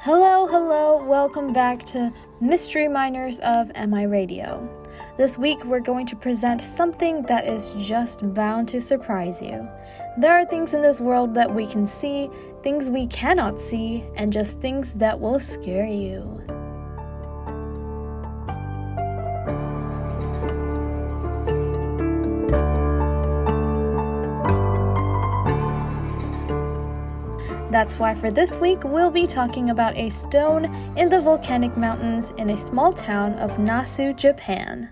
Hello, welcome back to Mystery Miners of MI Radio. This week we're going to present something that is just bound to surprise you. There are things in this world that we can see, things we cannot see, and just things that will scare you. That's why for this week, we'll be talking about a stone in the volcanic mountains in a small town of Nasu, Japan.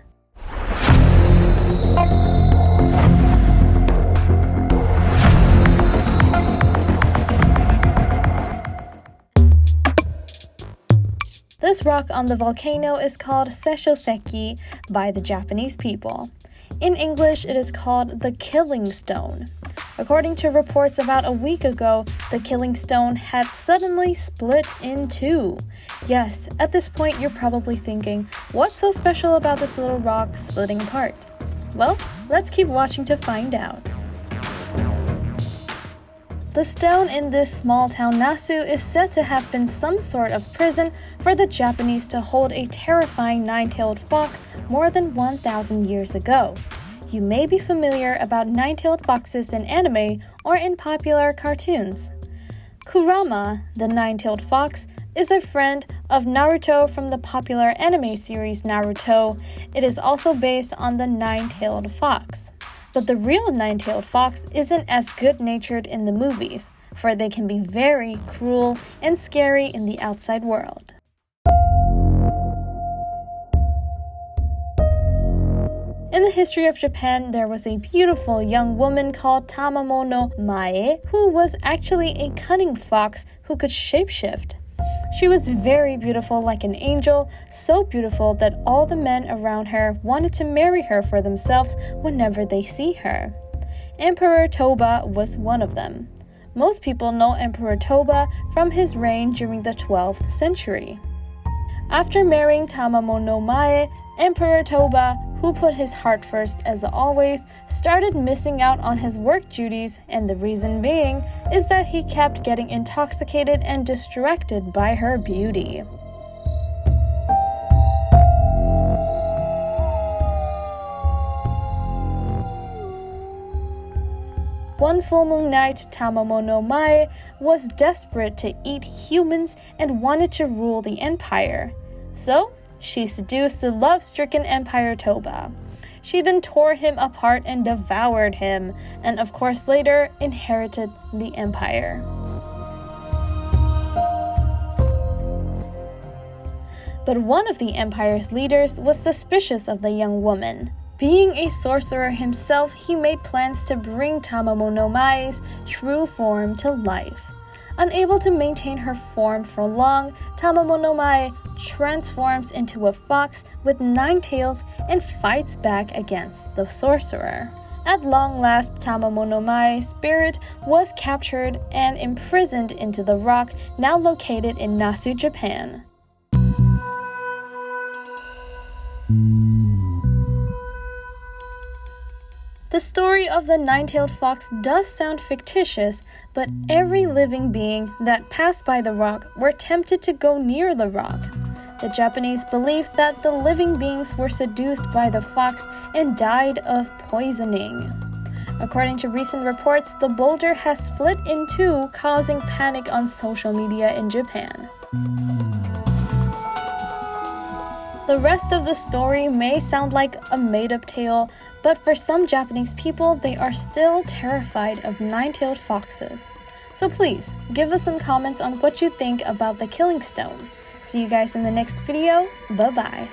This rock on the volcano is called Sessho-Seki by the Japanese people. In English, it is called the Killing Stone. According to reports about a week ago, the Killing Stone had suddenly split in two. Yes, at this point you're probably thinking, what's so special about this little rock splitting apart? Well, let's keep watching to find out. The stone in this small town Nasu is said to have been some sort of prison for the Japanese to hold a terrifying nine-tailed fox more than 1,000 years ago. You may be familiar about nine-tailed foxes in anime or in popular cartoons. Kurama, the nine-tailed fox, is a friend of Naruto from the popular anime series Naruto. It is also based on the nine-tailed fox. But the real nine-tailed fox isn't as good-natured in the movies, for they can be very cruel and scary in the outside world. In the history of Japan, there was a beautiful young woman called Tamamo Mae, who was actually a cunning fox who could shapeshift. She was very beautiful like an angel, so beautiful that all the men around her wanted to marry her for themselves whenever they see her. Emperor Toba was one of them. Most people know Emperor Toba from his reign during the 12th century. After marrying Tamamo Mae, Emperor Toba, who put his heart first as always, started missing out on his work duties, and the reason being is that he kept getting intoxicated and distracted by her beauty. One full moon night, Tamamo Mae was desperate to eat humans and wanted to rule the empire. So, she seduced the love-stricken Emperor Toba. She then tore him apart and devoured him, and of course later inherited the empire. But one of the empire's leaders was suspicious of the young woman. Being a sorcerer himself, he made plans to bring Tamamo Mae's true form to life. Unable to maintain her form for long, Tamamo Mae transforms into a fox with 9 tails and fights back against the sorcerer. At long last, Tamamo Mae's spirit was captured and imprisoned into the rock now located in Nasu, Japan. The story of the nine-tailed fox does sound fictitious, but every living being that passed by the rock were tempted to go near the rock. The Japanese believed that the living beings were seduced by the fox and died of poisoning. According to recent reports, the boulder has split in two, causing panic on social media in Japan. The rest of the story may sound like a made-up tale, but for some Japanese people, they are still terrified of nine-tailed foxes. So please, give us some comments on what you think about the Killing Stone. See you guys in the next video. Bye-bye.